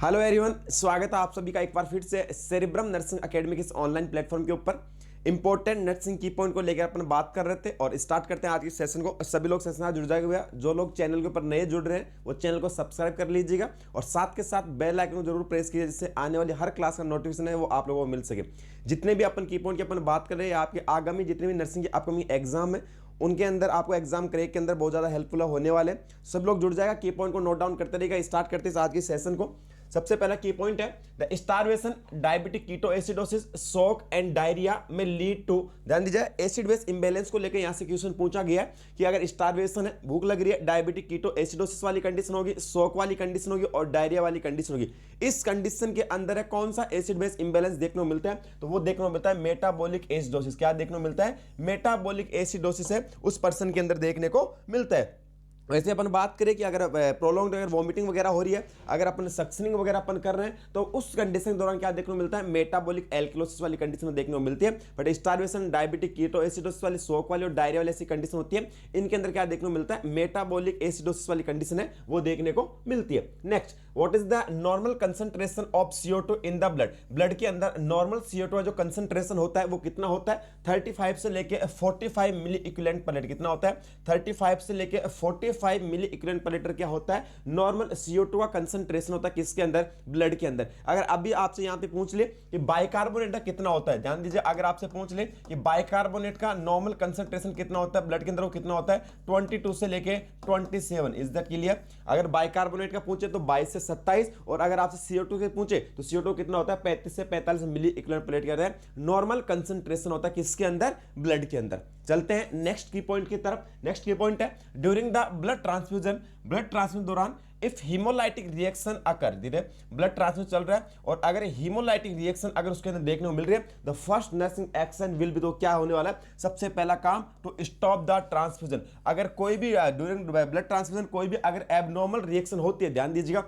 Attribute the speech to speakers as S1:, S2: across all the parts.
S1: Hello everyone, स्वागत है आप सभी का एक बार फिर से सेरेब्रम नर्सिंग एकेडमी के इस ऑनलाइन प्लेटफॉर्म के ऊपर। इंपॉर्टेंट नर्सिंग की पॉइंट को लेकर अपन बात कर रहे थे और स्टार्ट करते हैं आज के सेशन को। सभी लोग सेशन आज जुड़ जाएगा भैया। जो लोग चैनल के ऊपर नए जुड़ रहे हैं वो चैनल को सब्सक्राइब कर लीजिएगा और साथ के साथ बेल आइकन को जरूर प्रेस कीजिए, जिससे आने वाली हर क्लास का नोटिफिकेशन है वो आप लोगों को मिल सके। जितने भी अपन की पॉइंट की अपन बात कर रहे हैं, आपके आगामी जितने भी नर्सिंग के अपकमिंग एग्जाम है उनके अंदर आपको एग्जाम क्रैक के अंदर बहुत ज़्यादा हेल्पफुल होने वाले। सब लोग जुड़ जाएगा, की पॉइंट को नोट डाउन करते रहेगा। स्टार्ट करते हैं आज के सेशन को। सबसे पहला की पॉइंट है the starvation, diabetic ketoacidosis, shock and diarrhoea में लीड टू। ध्यान दीजिए, एसिड बेस इंबैलेंस को लेकर यहां से क्वेश्चन पूछा गया है कि अगर स्टारवेशन है, भूख लग रही है, डायबिटिक कीटोएसिडोसिस वाली कंडीशन होगी, शॉक वाली कंडीशन होगी और डायरिया वाली कंडीशन होगी। इस कंडीशन के अंदर है कौन सा एसिड बेस इंबैलेंस देखने को मिलता है? तो वो देखने को मिलता है मेटाबॉलिक एसिडोसिस। क्या देखने को मिलता है? मेटाबॉलिक एसिडोसिस है उस पर्सन के अंदर देखने को मिलता है। वैसे अपन बात करें कि अगर प्रोलॉन्ग अगर वॉमिटिंग वगैरह हो रही है, अगर अपन सक्शनिंग वगैरह अपन कर रहे हैं, तो उस कंडीशन के दौरान क्या देखने को मिलता है? मेटाबॉलिक एल्कलोसिस वाली कंडीशन में देखने को मिलती है। बट स्टारवेशन, डायबिटिक कीटोएसिडोसिस वाली, शॉक वाली और डायरिया वाली ऐसी कंडीशन होती है, इनके अंदर क्या देखने को मिलता है? मेटाबॉलिक एसिडोसिस वाली कंडीशन है वो देखने को मिलती है। Next, what is the normal concentration of CO2 in the blood? Blood के अंदर नॉर्मल CO2 जो कंसंट्रेशन होता है वो कितना होता है? 35 से लेके 45 मिली इक्विवेलेंट पर लीटर। कितना होता है? 35 से लेके 45 मिली इक्विवेलेंट पर लीटर क्या होता है? नॉर्मल CO2 का कंसंट्रेशन होता है किसके अंदर? ब्लड के अंदर। अगर अभी आपसे यहां पे पूछ ले कि बाइकार्बोनेट का कितना होता है, ध्यान दीजिए, अगर आपसे पूछ ले कि बाइकार्बोनेट का नॉर्मल कंसंट्रेशन कितना होता है ब्लड के अंदर, वो कितना होता है? 22 से लेके 27। Is that clear? अगर बाइकार्बोनेट का पूछे तो 22 से 27, और अगर आपसे CO2 से पूछे तो CO2 कितना होता है? 35 से 45 milliequivalent per litre normal concentration होता है किसके अंदर? ब्लड के अंदर। चलते हैं नेक्स्ट की पॉइंट की तरफ। नेक्स्ट की पॉइंट है during the blood transfusion, blood transfusion दौरान इफ हीमोलाइटिक रिएक्शन अकर, धीरे ब्लड ट्रांसफ्यूजन चल रहा है और अगर हीमोलाइटिक रिएक्शन अगर उसके अंदर देखने को मिल रही है, the first nursing action will be, तो क्या होने वाला है? सबसे पहला काम टू स्टॉप द ट्रांसफ्यूजन। अगर कोई भी ड्यूरिंग ब्लड ट्रांसफ्यूजन कोई भी अगर एबनॉर्मल रिएक्शन होती है, ध्यान दीजिएगा,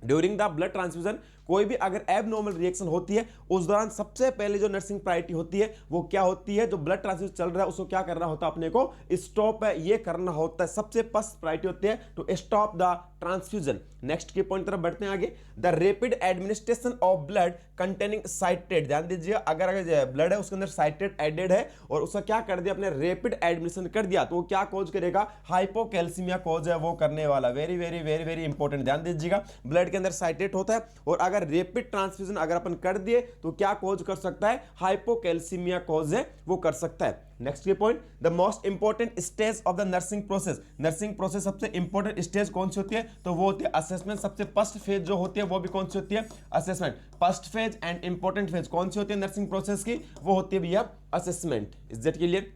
S1: ड्यूरिंग द ब्लड ट्रांसफ्यूजन कोई भी अगर एबनॉर्मल रिएक्शन होती है, उस दौरान सबसे पहले जो नर्सिंग प्रायोरिटी होती है वो क्या होती है? जो ब्लड ट्रांसफ्यूजन चल रहा है उसको क्या करना होता है? अपने को स्टॉप है ये करना होता है। सबसे फर्स्ट प्रायोरिटी होती है to stop the transfusion. Next की पॉइंट तरफ बढ़ते हैं आगे। The rapid administration of blood containing citrate, ध्यान दीजिए, अगर ब्लड है उसके अंदर साइट्रेट एडेड है और उसका क्या कर दिया अपने? रैपिड एडमिनिस्ट्रेशन कर दिया, तो वो क्या कॉज करेगा? हाइपोकैल्सीमिया कॉज है वो करने वाला। Very very very very important, ध्यान दीजिएगा, ब्लड के अंदर साइट्रेट होता है और अगर रैपिड ट्रांसफ्यूजन अगर अपन कर दिए तो क्या कॉज कर सकता है? हाइपोकैल्सीमिया कॉज है वो कर सकता है। नेक्स्ट के point, the most important stage of the nursing process. Nursing process सबसे इंपॉर्टेंट स्टेज कौन सी होती है? तो वो होती है असेसमेंट। सबसे फर्स्ट फेज जो होती है वो भी कौन सी होती है? Assessment. First phase and important phase कौन सी होती है नर्सिंग प्रोसेस की? वो होती है भैया assessment. Is that clear?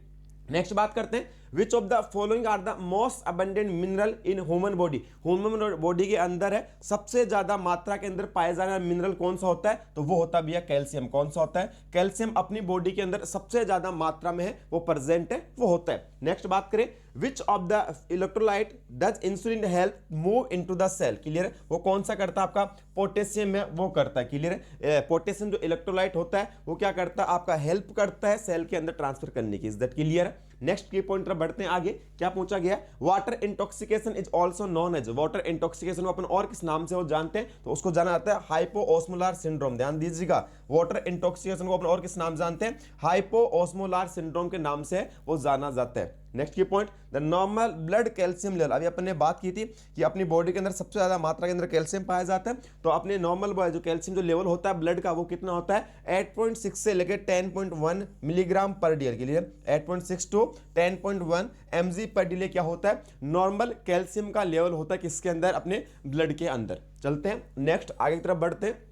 S1: Next बात करते हैं, which of the following are the most abundant mineral in human body? Human body के अंदर है सबसे ज्यादा मात्रा के अंदर पाया जाने वाला मिनरल कौन सा होता है? तो वो होता है भैया कैल्शियम। कौन सा होता है? कैल्शियम अपनी बॉडी के अंदर सबसे ज्यादा मात्रा में है वो प्रेजेंट है वो होता है। नेक्स्ट बात करें, which of the electrolyte does insulin help move into the cell? Clear है? वो कौन सा करता है? आपका पोटेशियम है वो करता है। क्लियर है? पोटेशियम जो इलेक्ट्रोलाइट होता है वो क्या करता है? आपका हेल्प करता है सेल के अंदर ट्रांसफर करने की। Is that clear? नेक्स्ट की पॉइंट पर बढ़ते हैं आगे। क्या पूछा गया? Water intoxication is also known as, water intoxication को अपन और किस नाम से वो जानते हैं? तो उसको जाना जाता है हाइपोओस्मोलार सिंड्रोम। ध्यान दीजिएगा, वाटर इंटॉक्सिकेशन को अपन और किस नाम जानते हैं? हाइपोओस्मोलार सिंड्रोम के नाम से वो जाना जाता है। नेक्स्ट की point, the normal blood calcium level. अभी अपन ने बात की थी कि अपनी बॉडी के अंदर सबसे ज्यादा मात्रा के अंदर कैल्शियम पाया जाता है, तो अपने नॉर्मल जो कैल्शियम जो लेवल होता है ब्लड का वो कितना होता है? 8.6 से लेकर 10.1 मिलीग्राम पर डीएल के लिए 8.6 टू 10.1 mg पर डीएल क्या होता है? नॉर्मल कैल्शियम का लेवल होता है किसके अंदर? अपने ब्लड के अंदर। चलते हैं नेक्स्ट आगे की तरफ बढ़ते हैं।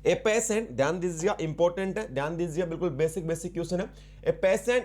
S1: ए पेशेंट, ध्यान दीजिएगा, इंपॉर्टेंट है, ध्यान दीजिए, बिल्कुल बेसिक क्वेश्चन है। A patient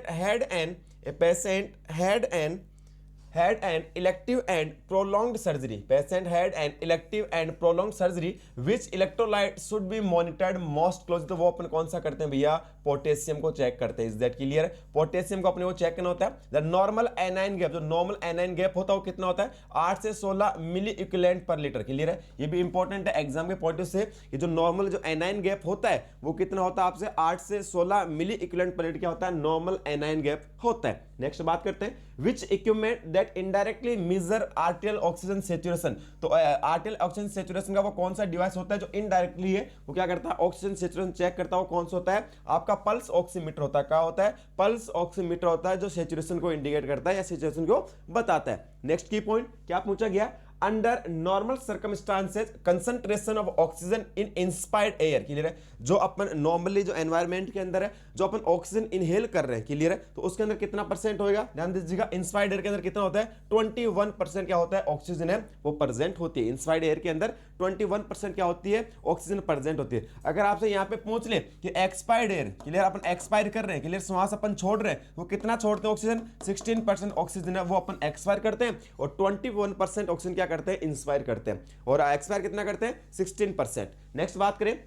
S1: had an elective and prolonged surgery. Patient had an elective and prolonged surgery. Which electrolyte should be monitored most closely? तो वो अपन कौन सा करते हैं भैया? पोटेशियम को चेक करते हैं। Is that clear? पोटेशियम को अपने को चेक करना होता है। द नॉर्मल एनाइन गैप, जो नॉर्मल एनाइन गैप होता है वो कितना होता है? 8 से 16 मिली इक्विवेलेंट पर लीटर। क्लियर है? ये भी इंपॉर्टेंट है एग्जाम के पॉइंट से, कि जो नॉर्मल जो एनाइन गैप होता है वो कितना होता है आपसे? 8 से 16 मिली इक्विवेलेंट पर लीटर क्या होता है? नॉर्मल एनाइन गैप होता है। नेक्स्ट बात करते हैं, which equipment that indirectly measure arterial oxygen saturation. तो आर्टियल ऑक्सीजन सेचुरेशन का वो कौन सा डिवाइस होता है जो इनडायरेक्टली है वो क्या करता है? ऑक्सीजन सेचुरेशन चेक करता है। वो कौन सा होता है? आपका पल्स ऑक्सीमीटर होता है। क्या होता है? पल्स ऑक्सीमीटर होता है, जो सेचुरेशन को इंडिकेट करता है या सेचुरेशन को बताता है। नेक्स्ट की पॉइंट क्या पूछा गया? Under normal circumstances concentration of oxygen in inspired air. Clear है? जो अपन नॉर्मली जो एनवायरनमेंट के अंदर है, जो अपन ऑक्सीजन इनहेल कर रहे हैं, क्लियर है, तो उसके अंदर कितना परसेंट होगा? ध्यान दीजिएगा, इंस्पायर्ड एयर के अंदर कितना होता है? 21% क्या होता है? ऑक्सीजन है वो प्रेजेंट होती है। इंस्पायर्ड एयर के अंदर 21% क्या होती है? ऑक्सीजन प्रेजेंट होती है। अगर आपसे यहाँ पे पूछ ले कि एक्सपायर्ड एयर, क्लियर, अपन एक्सपायर कर रहे हैं, क्लियर, श्वास अपन छोड़ रहे हैं, वो कितना छोड़ते हैं ऑक्सीजन? 16% ऑक्सीजन है वो अपन एक्सपायर करते हैं, और 21% ऑक्सीजन क्या करते हैं? इंस्पायर करते हैं। और एक्सपायर कितना करते हैं? 16%। नेक्स्ट बात करें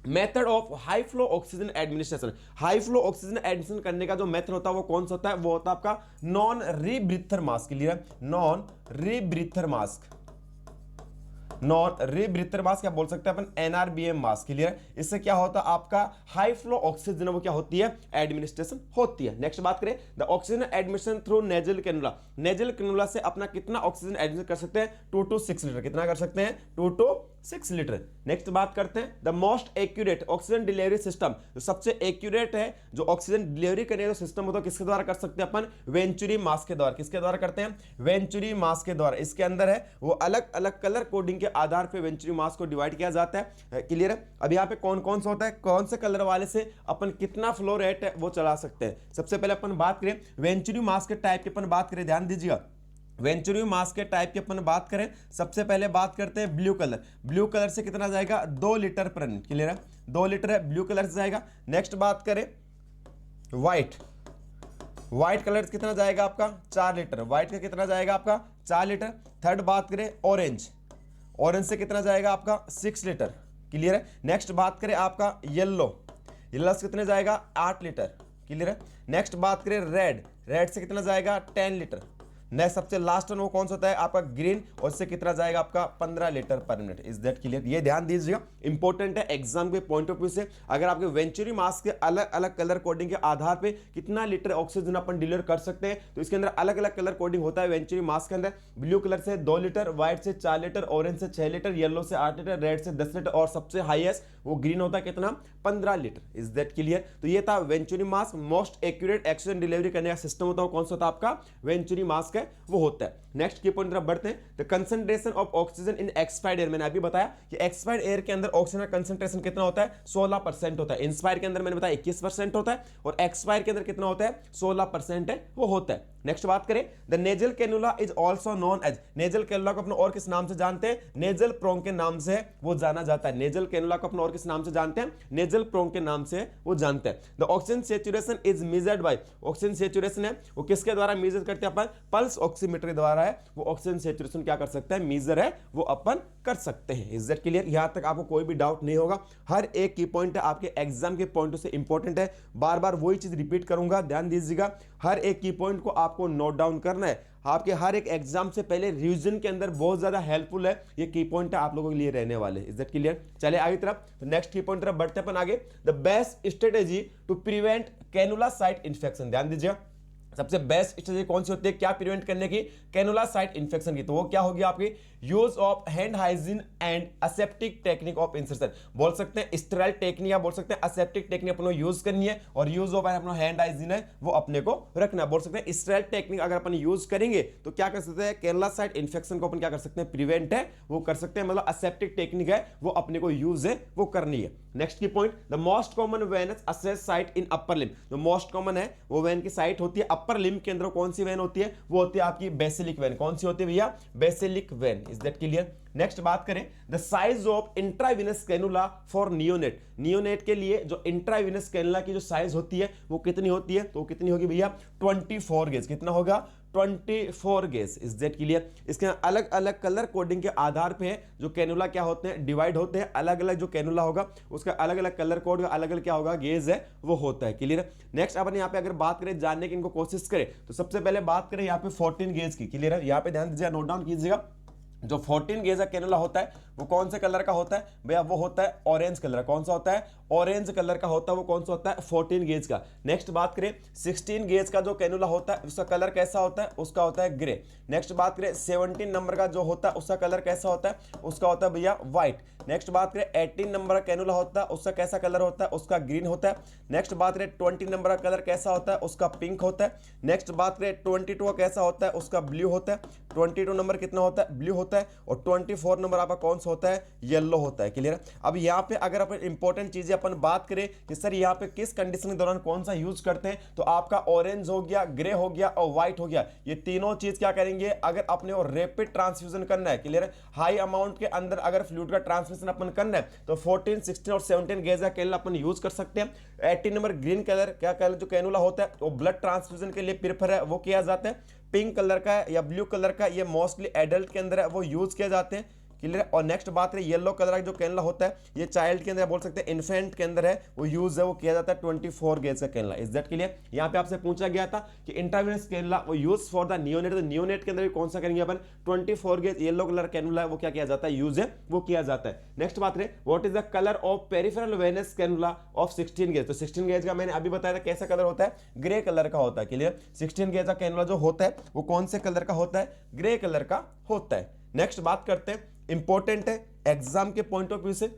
S1: method of high flow oxygen administration. High flow oxygen administration करने का जो मेथड होता है वो कौन सा होता है? वो होता है आपका non rebreather mask. Clear? Non rebreather mask, non rebreather mask क्या बोल सकते हैं अपन? NRBM mask. क्लियर? इससे क्या होता है? आपका हाई फ्लो ऑक्सीजन वो क्या होती है? एडमिनिस्ट्रेशन होती है। नेक्स्ट बात करें the oxygen admission through nasal cannula. Nasal cannula से अपना कितना ऑक्सीजन एडमिशन कर सकते हैं? 2 to 6 लीटर। कितना कर सकते हैं? 2 to 6 लीटर। नेक्स्ट बात करते हैं the most accurate oxygen delivery system. जो सबसे एक्यूरेट है जो ऑक्सीजन डिलीवरी करने का सिस्टम होता है, किसके द्वारा कर सकते हैं अपन? वेंचुरी मास्क के द्वारा। किसके द्वारा करते हैं? वेंचुरी मास्क के द्वारा। इसके अंदर है वो अलग अलग कलर कोडिंग के आधार पे वेंचुरी मास्क को डिवाइड किया जाता है। क्लियर है? अब यहाँ पे कौन कौन सा होता है, कौन से कलर वाले से अपन कितना फ्लो रेट है वो चला सकते हैं। सबसे पहले अपन बात करें वेंचुरी मास्क के टाइप की, अपन बात करें, ध्यान दीजिएगा, वेंचुरी मास्क के टाइप की अपन बात करें, सबसे पहले बात करते हैं ब्लू कलर। ब्लू कलर से कितना जाएगा? 2 लीटर पर मिनट। क्लियर है? 2 लीटर है, ब्लू कलर से जाएगा। नेक्स्ट बात करें व्हाइट, व्हाइट कलर कितना जाएगा आपका? 4 लीटर। व्हाइट का कितना जाएगा आपका? 4 लीटर। थर्ड बात करें ऑरेंज, ऑरेंज से कितना जाएगा आपका? 6 लीटर। क्लियर है? नेक्स्ट बात करें आपका येलो, येलो से कितने जाएगा? 8 लीटर। क्लियर है? नेक्स्ट बात करें रेड, रेड से कितना जाएगा? 10 लीटर। नेक्स्ट सबसे लास्ट वन वो कौन सा होता है? आपका ग्रीन, और इससे कितना जाएगा आपका? 15 लीटर पर मिनट। Is that clear? ये ध्यान दीजिएगा, इंपॉर्टेंट है एग्जाम के पॉइंट ऑफ व्यू से। अगर आपके वेंचुरी मास्क के अलग अलग कलर कोडिंग के आधार पे कितना लीटर ऑक्सीजन अपन डिलीवर कर सकते हैं, तो इसके अंदर अलग अलग कलर कोडिंग होता है वेंचुरी मास्क के अंदर। ब्लू कलर से 2 लीटर, व्हाइट से 4 लीटर, ऑरेंज से 6 लीटर, येलो से 8 लीटर, रेड से 10 लीटर, और सबसे हाईएस्ट वो ग्रीन होता है कितना? 15 लीटर। Is that clear? तो ये था venturi mask. Most accurate oxygen delivery करने का सिस्टम होता है कौन सा होता है? आपका वेंचुरी मास्क है वो होता है। नेक्स्ट की पॉइंट तरफ बढ़ते हैं, the concentration of oxygen in expired air. मैंने अभी बताया कि एक्सपायर्ड एयर के अंदर ऑक्सीजन का कंसंट्रेशन कितना होता है? 16% होता है। इंस्पायर के अंदर मैंने बताया 21% होता है, और एक्सपायर के अंदर कितना होता है? 16% है वो होता है। नेक्स्ट बात करें the nasal cannula is also known as. Nasal cannula को अपन और किस नाम से जानते हैं? नेजल प्रोंग के नाम से वो जाना जाता है। नेजल कैनुला को अपन और किस नाम से जानते हैं? नेजल प्रोंग के नाम से वो जानते हैं। The oxygen saturation is measured by, oxygen saturation है वो किसके द्वारा मेजर करते हैं अपन? पल्स ऑक्सीमीटर के द्वारा है वो ऑक्सीजन सेचुरेशन क्या कर सकते हैं? मेजर है वो अपन कर सकते हैं। Is that clear? यहां तक आपको कोई भी डाउट नहीं होगा। हर एक की पॉइंट है आपके एग्जाम के पॉइंट से इंपॉर्टेंट है। बार बार वही चीज रिपीट करूंगा, ध्यान दीजिएगा, हर एक की पॉइंट को आपको नोट डाउन करना है। आपके हर एक एग्जाम से पहले रिवीजन के अंदर बहुत ज्यादा हेल्पफुल है ये की पॉइंट है आप लोगों के लिए रहने वाले। Is that clear? चले आगे तरफ, तो नेक्स्ट की पॉइंट तरफ बढ़ते अपन आगे। The best strategy to prevent cannula site infection. ध्यान दीजिए, सबसे बेस्ट स्ट्रेटेजी कौन सी होती है क्या प्रिवेंट करने की? कैनुला साइट इन्फेक्शन की। तो वो क्या होगी आपकी? Use of hand hygiene and aseptic technique of insertion. बोल सकते हैं स्टेराइल टेक्निक, या बोल सकते हैं असेप्टिक टेक्निक अपने यूज करनी है, और यूज ऑफ अपना हैंड हाइजीन है वो अपने को रखना। बोल सकते हैं स्टेराइल टेक्निक अगर अपन यूज करेंगे तो क्या कर सकते हैं? कैनुला साइट इन्फेक्शन को अपन क्या कर सकते हैं? प्रिवेंट है वो कर सकते हैं। मतलब असेप्टिक टेक्निक है वो अपने को यूज है वो करनी है। नेक्स्ट की point, the most common venous access site in upper limb. जो मोस्ट कॉमन है वो वेन की साइट होती है अपर लिम्ब के अंदर। कौन सी वेन होती है? वो होती है आपकी बेसिलिक वेन। कौन सी होती है भैया? Basilic vein. Is that clear? Next बात करें the size of intravenous cannula for neonate, neonate के लिए जो इंट्राविनस कैनुला की जो साइज होती है वो कितनी होती है, तो कितनी होगी भैया 24 गेज, कितना होगा 24 गेज। Is that clear? इसके अलग अलग कलर कोडिंग के आधार पे जो कैनुला क्या होते हैं डिवाइड होते हैं, अलग अलग जो कैनुला होगा उसका अलग अलग कलर कोड अलग अलग क्या होगा गेज है वो होता है। क्लियर? नेक्स्ट अपन यहाँ पे अगर बात करें जानने की इनको कोशिश करें तो सबसे पहले बात करें यहाँ पे 14 गेज की। क्लियर है? यहाँ पे ध्यान दीजिएगा, नोट डाउन कीजिएगा, जो 14 गेज का कैनुला होता है वो कौन से कलर का होता है भैया, वो होता है ऑरेंज कलर। कौन सा होता है? ऑरेंज कलर का होता है। वो कौन सा होता है? 14 गेज का। नेक्स्ट बात करें 16 गेज का जो कैनुला होता है उसका कलर कैसा होता है? उसका होता है ग्रे। नेक्स्ट बात करें 17 नंबर का जो होता है उसका कलर कैसा होता है? उसका होता है भैया व्हाइट। नेक्स्ट बात करें 18 नंबर का कैनुला होता है उसका कैसा कलर होता है? उसका ग्रीन होता है। नेक्स्ट बात करें 20 नंबर का कलर कैसा होता है? उसका पिंक होता है। नेक्स्ट बात करें 22 का कैसा होता है? उसका ब्लू होता है। 22 नंबर कितना होता है? ब्लू होता है। और 24 नंबर आपका कौन सा होता है? येलो होता है। क्लियर? अब यहाँ पे अगर अपन इंपॉर्टेंट चीजें अपन बात करें कि सर यहाँ पे किस कंडीशन के दौरान कौन सा यूज करते हैं, तो आपका ऑरेंज हो गया, ग्रे हो गया और व्हाइट हो गया, ये तीनों चीज क्या करेंगे अगर अपने को रैपिड ट्रांसफ्यूजन करना है। क्लियर? हाई अमाउंट के अंदर अगर फ्लूइड का ट्रांसमिशन अपन करना है तो 14, 16 और 17 गेज का कैनुला अपन यूज कर सकते हैं। 18 नंबर ग्रीन कलर क्या कलर जो कैनुला होता है वो ब्लड ट्रांसफ्यूजन के लिए प्रेफर है वो किया जाता है। पिंक कलर का या ब्लू कलर का ये मोस्टली एडल्ट के अंदर है वो यूज किए जाते हैं। क्लियर? और नेक्स्ट बात करें येलो कलर का जो कैनुला होता है ये चाइल्ड के अंदर बोल सकते हैं इन्फेंट के अंदर है वो यूज है वो किया जाता है 24 गेज का कैनुला। Is that clear? यहाँ पे आपसे पूछा गया था कि इंट्रावेनस कैनुला वो यूज फॉर द नियोनेट, तो नियोनेट के अंदर भी कौन सा करेंगे अपन 24 गेज येलो कलर कैनुला है वो क्या किया जाता है यूज है वो किया जाता है। नेक्स्ट बात करें what is the colour of peripheral venous cannula of 16 gauge, तो 16 गेज का मैंने अभी बताया था कैसा कलर होता है? ग्रे कलर का होता है। क्लियर? 16 गेज का कैनुला जो होता है वो कौन से कलर का होता है? ग्रे कलर का होता है। नेक्स्ट बात करते हैं इंपॉर्टेंट है एग्जाम के पॉइंट ऑफ व्यू से,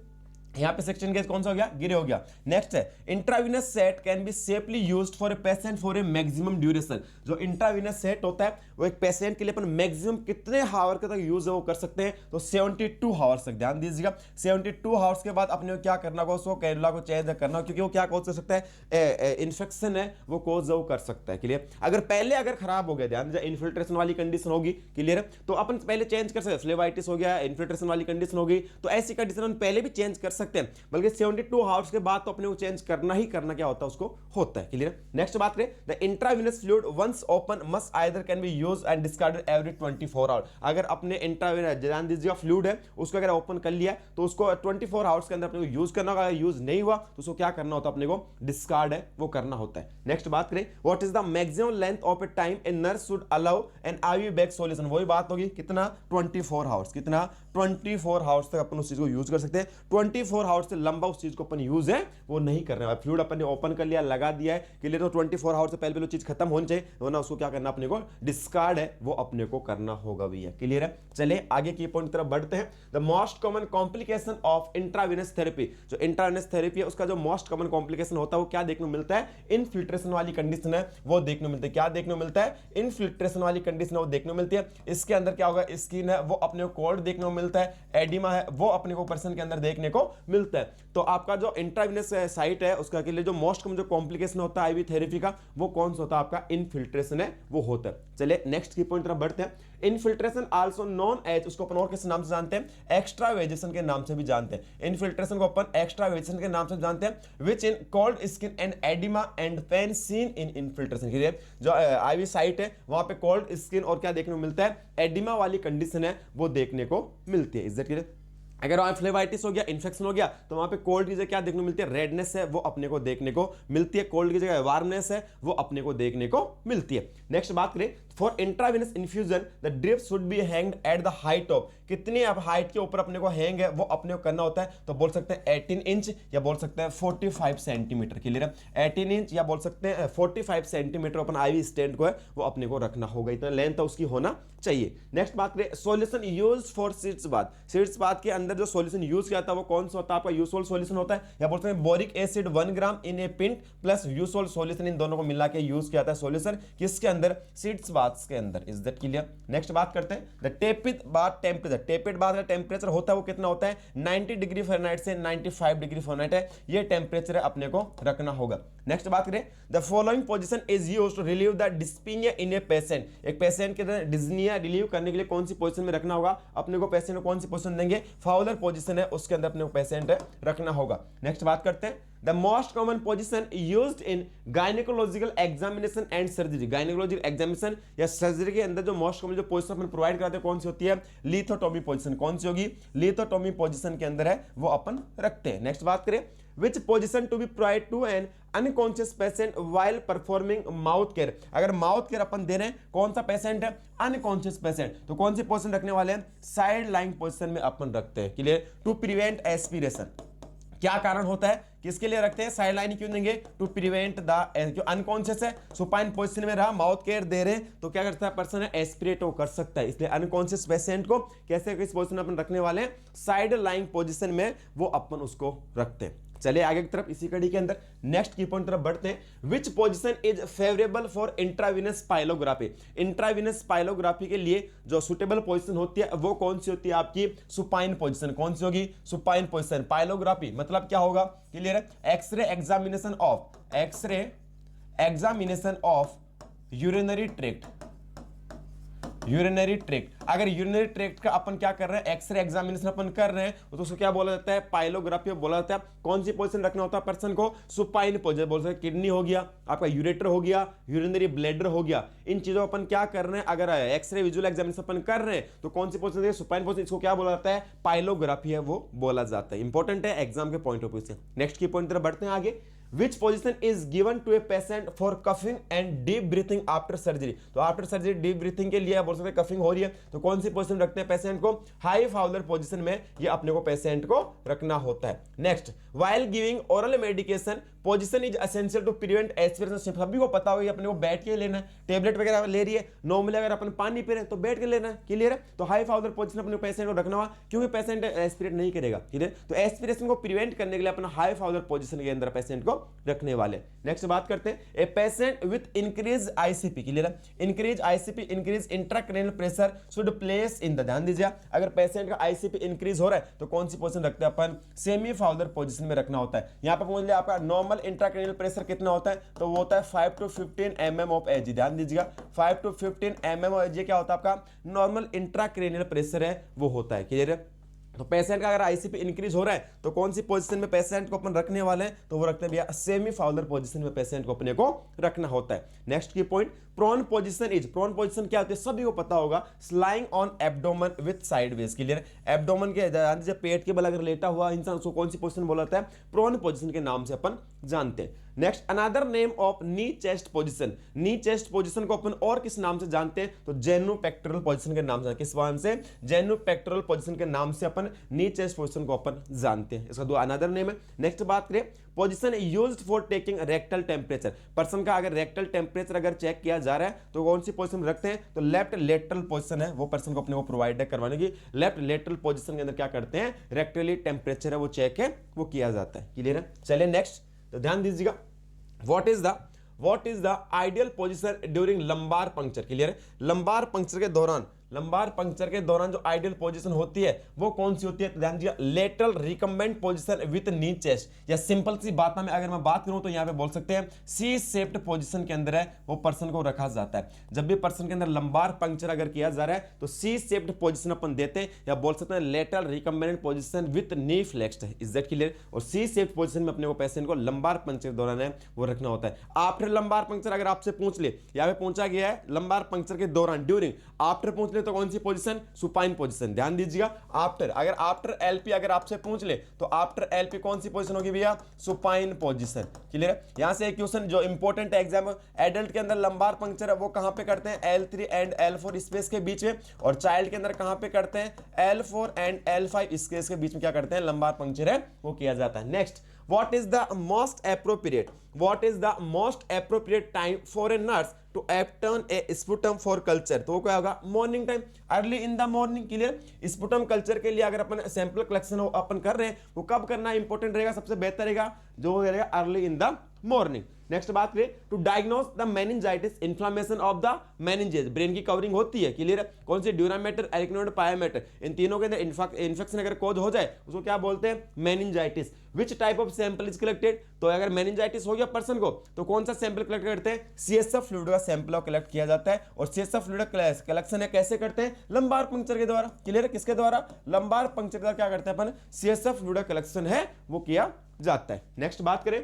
S1: यहाँ पे 16 गेज कौन सा हो गया? ग्रे हो गया। नेक्स्ट है intravenous set can be safely used for a patient for a maximum duration, जो इंट्रावेनस सेट होता है वो एक पेशेंट के लिए अपन मैक्सिमम कितने हावर तक यूज है वो कर सकते हैं? तो 72 हावर्स तक। ध्यान दीजिएगा 72 हावर्स के बाद अपने को क्या करना होगा? उसको कैनुला को चेंज करना, क्योंकि वो क्या कॉज कर सकता है? इन्फेक्शन है वो कॉज वो कर सकता है। क्लियर? अगर पहले अगर खराब हो गया, ध्यान दीजिए इन्फिल्ट्रेशन वाली कंडीशन होगी, क्लियर, तो अपन पहले चेंज कर सकते हैं। फ्लेवाइटिस हो गया, इन्फिल्ट्रेशन वाली कंडीशन होगी, तो ऐसी कंडीशन अपन पहले भी चेंज कर सकते हैं, बल्कि 72 आवर्स के बाद तो अपने को चेंज करना ही करना क्या होता है उसको होता है। क्लियर? नेक्स्ट बात करें the intravenous fluid once open must either can be used and discarded every 24 hour. अगर अपने इंट्रावेनस ध्यान दीजिएगा फ्लूइड है उसको अगर ओपन कर लिया तो उसको 24 आवर्स के अंदर अपने को यूज करना होगा। यूज नहीं हुआ तो उसको क्या करना होता है? अपने को डिस्कार्ड है वो करना होता है। नेक्स्ट बात करें what is the maximum length of a time a nurse should allow an IV bag solution, वही बात होगी कितना? 24 आवर्स। कितना? 24 आवर्स तक अपन उस चीज को यूज कर सकते हैं। 24 आवर्स से लंबा उस चीज को अपन यूज है वो नहीं करने वाला। फ्लूइड अपन ने ओपन कर लिया, लगा दिया है, के लिए तो 24 आवर्स से पहले चीज खत्म होनी चाहिए, वरना उसको क्या करना अपने को? डिस्कार्ड है वो अपने को करना होगा भैया। क्लियर है? चलिए आगे की पॉइंट की तरफ बढ़ते हैं। The most common complication of intravenous therapy, जो इंट्रावेनस थेरेपी है उसका जो मोस्ट कॉमन कॉम्प्लिकेशन होता है वो क्या देखने को मिलता है? इनफिल्ट्रेशन वाली कंडीशन है वो देखने को मिलता है। क्या देखने को मिलता है? इनफिल्ट्रेशन वाली कंडीशन है वो देखने को मिलती है। इसके अंदर क्या होगा? स्किन है वो अपने को कोल्ड देखने को मिलता है, एडिमा है वो अपने को पर्सन के अंदर देखने को मिलता है। तो आपका जो इंट्रावेनस साइट है उसका के लिए जो मोस्ट कॉमन जो कॉम्प्लिकेशन होता है आईवी थेरेपी का वो कौन सा होता है? आपका इनफिल्ट्रेशन है वो होता है। चलिए नेक्स्ट की पॉइंट तरफ बढ़ते हैं। इनफिल्ट्रेशन आल्सो नोन एज, उसको अपन और किस नाम से जानते हैं? एक्स्ट्रावेजेशन के नाम से भी जानते हैं। इनफिल्ट्रेशन को अपन एक्स्ट्रावेजेशन के नाम से जानते हैं। Which in cold skin and edema and pain seen in infiltration, के लिए जो आईवी साइट है वहां पे कोल्ड स्किन और क्या देखने को मिलता है? एडिमा वाली कंडीशन है वो देखने को मिलती है। Is that clear? अगर वहां फ्लेवाइटिस हो गया, इन्फेक्शन हो गया, तो वहां पे कोल्ड की जगह क्या देखने को मिलती है? रेडनेस है वो अपने को देखने को मिलती है। कोल्ड की जगह वार्मनेस है वो अपने को देखने को मिलती है। नेक्स्ट बात करें for intravenous infusion the drip should be hanged at the height of, कितनी आप हाइट के ऊपर अपने को हैंग है वो अपने को करना होता है, तो बोल सकते हैं 18 इंच या बोल सकते हैं 45 सेंटीमीटर। क्लियर है? 18 इंच या बोल सकते हैं 45 सेंटीमीटर अपन आईवी स्टैंड को है वो अपने को रखना होगा, इतना लेंथ उसकी होना चाहिए। नेक्स्ट बात करें solution used for seeds bath, seeds bath के अंदर जो सॉल्यूशन यूज किया था वो कौन सा होता है? आपका यूसोल सॉल्यूशन होता है, या बोलते हैं बोरिक एसिड 1 ग्राम इन ए पिंट प्लस यूसोल सॉल्यूशन, इन दोनों को मिला के यूज किया था सॉल्यूशन किसके अंदर? सीड्स बाथ बाथ्स के अंदर। Is that clear? नेक्स्ट बात करते हैं the tepid bath temperature. Tepid bath का टेम्परेचर होता है वो कितना होता है 90 डिग्री फ़ारेनहाइट से 95 डिग्री फ़ारेनहाइट है, ये टेम्परेचर अपने को रखना होगा। नेक्स्ट बात करें the following position is used to relieve the dyspnea in a patient. एक पेशेंट के अंदर डिस्पीनिया रिलीव करने के लिए कौन सी पोजीशन में रखना होगा अपने को, पेशेंट को कौन सी पोजीशन देंगे, फाउलर पोजीशन है उसके अंदर अपने को पेशेंट रखना होगा। नेक्स्ट बात करते हैं the most common position used in gynaecological examination and surgery. Gynaecological examination या सर्जरी के अंदर जो मोस्ट कॉमन जो पोजीशन अपन प्रोवाइड कराते हैं कौन सी होती है, लिथोटोमी पोजीशन। कौन सी होगी, लिथोटोमी पोजीशन के अंदर है वो अपन रखते हैं। नेक्स्ट बात करें which position to be provided to an unconscious patient while performing mouth care। अगर माउथ केयर अपन दे रहे हैं, कौन सा पेशेंट है, अनकॉन्शियस पेशेंट, तो कौन सी पोजीशन रखने वाले हैं, साइड लाइंग पोजीशन में अपन रखते हैं। क्लियर? To prevent aspiration. क्या कारण होता है, किसके लिए रखते हैं, साइड लाइन क्यों देंगे, टू प्रिवेंट द, जो अनकॉन्शियस है सुपाइन पोजीशन में रहा, माउथ केयर दे रहे हैं तो क्या करता है पर्सन है, एस्पिरेट वो कर सकता है। इसलिए अनकॉन्शियस पेशेंट को कैसे किस पोजीशन में अपन रखने वाले हैं, साइड लाइंग पोजीशन में वो अपन उसको रखते हैं। चलिए आगे की तरफ इसी कड़ी के अंदर नेक्स्ट की पॉइंट तरफ बढ़ते हैं। Which position is favourable for intravenous pyelography. Intravenous pyelography के लिए जो सुटेबल पोजीशन होती है वो कौन सी होती है आपकी, सुपाइन पोजीशन। कौन सी होगी, सुपाइन पोजीशन। पाइलोग्राफी मतलब क्या होगा, क्लियर है, x ray examination of urinary tract. Urinary tract, अगर यूरिनरी ट्रैक्ट का अपन क्या कर रहे हैं, एक्सरे एग्जामिनेशन अपन कर रहे हैं तो उसको क्या बोला जाता है, पाइलोग्राफी बोला जाता है। कौन सी पोजीशन रखना होता है पर्सन को, सुपाइन पोजीशन। बोल सकते हैं किडनी हो गया, आपका यूरेटर हो गया, यूरिनरी ब्लैडर हो गया, इन चीजों अपन क्या कर रहे हैं, अगर एक्सरे विजुअल एग्जामिनेशन अपन कर रहे हैं तो कौन सी पोजीशन, सुपाइन पोजीशन, इसको क्या बोला जाता है, पाइलोग्राफी है वो बोला जाता है। इंपॉर्टेंट है एग्जाम के पॉइंट ऑफ व्यू से। नेक्स्ट की पॉइंट तरफ बढ़ते हैं आगे। Which position is given to a patient for coughing and deep breathing after surgery। तो आफ्टर सर्जरी डीप ब्रीथिंग के लिए बोल सकते हैं कफिंग हो रही है तो कौन सी पोजीशन रखते हैं पेशेंट को, हाई फाउलर पोजीशन में ये अपने को पेशेंट को रखना होता है। Next, while giving oral medication position is essential to prevent aspiration. सभी को पता होगा अपने को बैठ के लेना है, टेबलेट वगैरह ले रही है, नॉर्मली अगर अपन पानी पी रहे हैं तो बैठ के लेना है। क्लियर है? तो हाई फाउलर पोजीशन अपने पेशेंट को रखना होगा क्योंकि पेशेंट एस्पिरेट नहीं करेगा। क्लियर? तो एस्पिरेशन को प्रिवेंट करने के लिए अपना हाई फाउलर पोजीशन के अंदर पेशेंट को रखने वाले। नेक्स्ट बात करते हैं a patient with increase ICP. Clear है? Increase ICP, increase intracranial pressure should place in the, ध्यान दीजिए अगर पेशेंट का आईसीपी इंक्रीज हो रहा है तो कौन सी पोजीशन रखते हैं अपन, सेमी फाउलर पोजीशन में रखना होता है। यहां पर पहुंच लिया आपका नॉर्मल इंट्राक्रैनियल प्रेशर कितना होता है, तो वो होता है 5 to 15 mm ऑफ एजी। ध्यान दीजिएगा 5 to 15 mm ऑफ एजी क्या होता है आपका, नॉर्मल इंट्राक्रैनियल प्रेशर है वो होता है। क्लियर है? तो पेशेंट का अगर आईसीपी इंक्रीज हो रहा है तो कौन सी पोजीशन में पेशेंट को अपन रखने वाले हैं, तो वो रखते हैं भैया सेमी फाउलर पोजीशन में पेशेंट को अपने को रखना होता है। नेक्स्ट की point, prone position is, prone position क्या होती है सभी को पता होगा, lying on abdomen with sideways. Clear? Abdomen के ध्यान दीजिए पेट के बल अगर लेटा हुआ इंसान उसको कौन सी पोजीशन बोला जाता है, प्रोन पोजीशन के नाम से अपन जानते हैं। Next, another name of knee chest position. Knee chest position को अपन और किस नाम से जानते हैं, तो जेनुपेक्टोरल पोजीशन के नाम से। किस नाम से, जेनुपेक्टोरल पोजीशन के नाम से अपन नी चेस्ट पोजीशन को अपन जानते हैं। इसका दो अनदर नेम है। नेक्स्ट बात करें, position used for taking rectal temperature. Person का अगर रेक्टल टेम्परेचर अगर चेक किया जा रहा है तो कौन सी पोजीशन रखते हैं, तो लेफ्ट लेटरल पोजीशन है वो पर्सन को अपने को प्रोवाइड करवाने की। लेफ्ट लेटरल पोजीशन के अंदर क्या करते हैं, रेक्टली टेम्परेचर है वो चेक है वो किया जाता है। क्लियर है? चलिए नेक्स्ट, तो ध्यान दीजिएगा what is the ideal position during lumbar puncture. Clear है? लंबार पंक्चर के दौरान, लंबार पंक्चर के दौरान जो आइडियल पोजीशन होती है वो कौन सी होती है, तो ध्यान दीजिए lateral recumbent position with knee chest. या सिंपल सी बात में अगर मैं बात करूं तो यहां पे बोल सकते हैं सी शेप्ड पोजीशन के अंदर है वो पर्सन को रखा जाता है। जब भी पर्सन के अंदर लंबार पंक्चर अगर किया जा रहा है तो सी शेप्ड पोजीशन अपन देते हैं, या बोल सकते हैं lateral recumbent position with knee flexed. Is that clear? और सी शेप्ड पोजीशन में अपने को पेशेंट को लंबार पंक्चर के दौरान है वो रखना होता है। आफ्टर लंबार पंक्चर अगर आपसे पूछ ले, यहां पे पूछा गया है लंबार पंक्चर के दौरान, ड्यूरिंग, आफ्टर पूछ ले तो कौन सी पोजीशन, सुपाइन पोजीशन। ध्यान दीजिएगा आफ्टर, अगर आफ्टर एलपी अगर आपसे पूछ ले तो आफ्टर एलपी कौन सी पोजीशन होगी भैया, सुपाइन पोजीशन। क्लियर है? यहां से एक क्वेश्चन जो इंपॉर्टेंट है एग्जाम, एडल्ट के अंदर लंबार पंक्चर है वो कहां पे करते हैं, L3 एंड L4 स्पेस के बीच में, और चाइल्ड के अंदर कहां पे करते हैं, L4 एंड L5 स्पेस के बीच में क्या करते हैं, लंबार पंक्चर है वो किया जाता है। Next, what is the most appropriate time for a nurse to obtain a sputum for culture। तो वो क्या होगा, morning time, early in the morning. Clear? Sputum culture के लिए अगर अपन सैंपल कलेक्शन अपन कर रहे हैं वो कब करना इंपॉर्टेंट रहेगा, सबसे बेहतर रहेगा जो रहेगा early in the morning. Next बात करें, to diagnose the meningitis inflammation of the meninges, brain की कवरिंग होती है, क्लियर है। कौन सी, ड्यूरामेटर, एरिकनोइड, पायामेटर, इन तीनों के अंदर इन्फेक्शन अगर कॉज हो जाए उसको क्या बोलते हैं, meningitis. Which type of sample is collected, तो अगर मेनिंजाइटिस हो गया पर्सन को तो कौन सा सैंपल कलेक्ट करते हैं, सीएसएफ फ्लूइड का सैंपल कलेक्ट किया जाता है। और सीएसएफ फ्लूइड कलेक्शन है कैसे करते हैं, लंबार पंक्चर के द्वारा, क्लियर है। किसके द्वारा, लंबार पंक्चर के द्वारा क्या करते हैं अपन, सीएसएफ फ्लूइड कलेक्शन है वो किया जाता है। नेक्स्ट बात करें,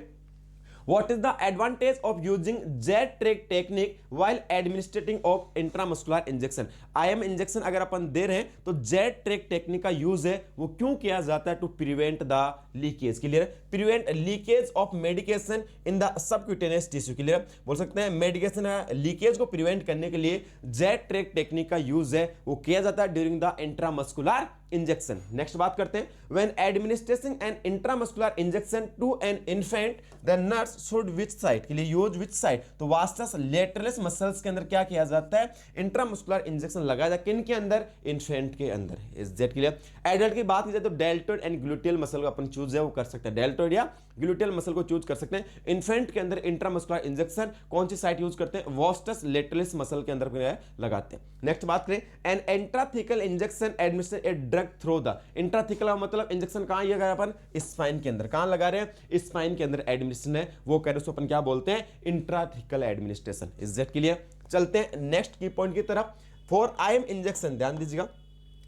S1: what is the advantage of using Z-Trach technique while administrating of intramuscular injection, IM injection अगर अपन दे रहे हैं तो Z-Trach टेक्निक का यूज है वो क्यों किया जाता है, to prevent the leakage, clear, prevent leakage of medication in the subcutaneous tissue, clear, बोल सकते हैं मेडिकेशन लीकेज को प्रिवेंट करने के लिए Z-Trach टेक्निक का यूज है वो किया जाता है during the intramuscular injection. Next बात करते हैं, when administrating an intramuscular injection to an infant the nurse should which side, के लिए यूज विच साइड, तो वास्टस लेटरलिस मसल्स के अंदर क्या किया जाता है, इंट्रामस्कुलर इंजेक्शन लगाया जाता है, किन के अंदर, इन्फेंट के अंदर। Is that clear. एडल्ट की बात की जाए तो डेल्टोइड एंड ग्लूटियल मसल को अपन चूज है वो कर सकते हैं, डेल्टोइड या ग्लूटियल मसल को चूज कर सकते हैं। इन्फेंट के अंदर इंट्रामस्कुलर इंजेक्शन कौन सी साइट यूज करते हैं, वास्टस लेटरलिस मसल के अंदर लगाते हैं। नेक्स्ट बात करें, an intrathecal injection administer a drug through the, intrathecal का मतलब इंजेक्शन कहां ये अपन स्पाइन के अंदर, कहां लगा रहे हैं, स्पाइन के अंदर एडमिनिस्ट्रेशन है वो कह रहे हैं, अपन क्या बोलते हैं, intrathecal administration. Is that clear. चलते हैं नेक्स्ट की पॉइंट की तरफ। फॉर आईएम इंजेक्शन, ध्यान दीजिएगा,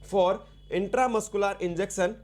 S1: for intramuscular injection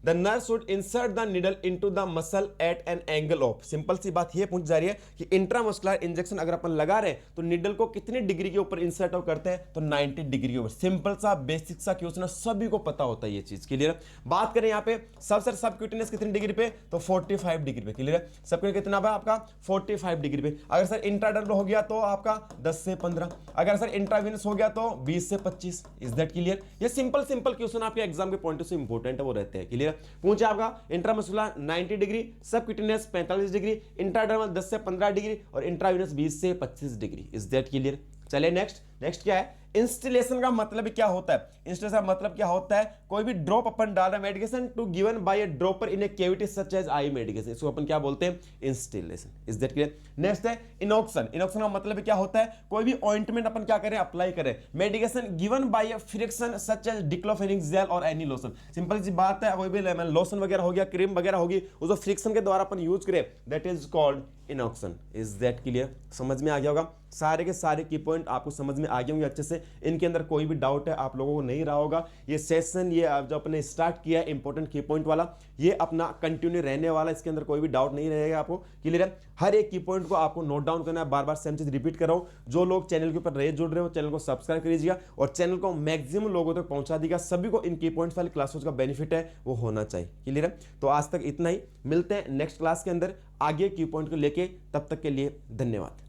S1: the nurse should insert the needle into the muscle at an angle of, simple सी बात ये पूछ जा रही है कि इंट्रामस्कुलर इंजेक्शन अगर अपन लगा रहे हैं तो निडल को कितनी डिग्री के ऊपर इंसर्ट करते हैं, तो 90 डिग्री के ऊपर। सिंपल सा बेसिक सा क्वेश्चन, सभी को पता होता है ये चीज, क्लियर। बात करें यहाँ पे सबक्यूटेनियस कितनी डिग्री पे, तो 45 डिग्री पे, क्लियर। सबक्यूटेनियस कितना है आपका, 45 डिग्री पे। अगर सर इंट्राडर्मल हो गया तो आपका 10 से 15, अगर सर इंट्रावेनस हो गया तो 20 से 25। Is that clear. ये सिंपल क्वेश्चन आपके एग्जाम के पॉइंट से इंपॉर्टेंट है वो रहते हैं, क्लियर। पूछे आपका intramuscular 90 degree, subcutaneous 45 degree, intradermal 10 से 15 डिग्री और इंट्रावेनस 20 से 25 डिग्री। Is that clear. चलिए नेक्स्ट क्या है, इंस्टिलेशन का मतलब क्या होता है, इंस्टिलेशन का मतलब क्या होता है, कोई भी ड्रॉप अपन डाल रहा है medication to given by a dropper in a cavity such as eye medication, इसको अपन क्या बोलते हैं, instillation. Is that clear. Next है इनॉक्शन, इनॉक्शन का मतलब क्या होता है, कोई भी ऑइंटमेंट अपन क्या करें, अप्लाई करें medication given by a friction such as diclofenac gel और एनी लोशन। सिंपल सी बात है, कोई भी लोशन वगैरह हो गया, क्रीम वगैरह होगी, उसको फ्रिक्शन के द्वारा अपन यूज करें, that is called inunction. Is that clear. समझ में आ गया होगा, सारे के सारे की पॉइंट आपको समझ में आ गए होंगे अच्छे से, इनके अंदर कोई भी डाउट है आप लोगों को नहीं रहा होगा। ये सेशन ये जो अपने स्टार्ट किया है इंपॉर्टेंट की पॉइंट वाला, ये अपना कंटिन्यू रहने वाला, इसके अंदर कोई भी डाउट नहीं रहेगा आपको, क्लियर है। हर एक की पॉइंट को आपको नोट डाउन करना है, बार बार सेम चीज रिपीट कर रहा हूं। जो लोग चैनल के ऊपर रहे जुड़ रहे हो, चैनल को सब्सक्राइब करिएगा और चैनल को मैक्सिमम लोगों तक पहुंचा दीजिएगा, सभी को इन की पॉइंट्स वाली क्लासेस का बेनिफिट है वो होना चाहिए, क्लियर है। तो आज तक इतना ही, मिलते हैं नेक्स्ट क्लास के अंदर आगे की पॉइंट को लेके, तब तक के लिए धन्यवाद।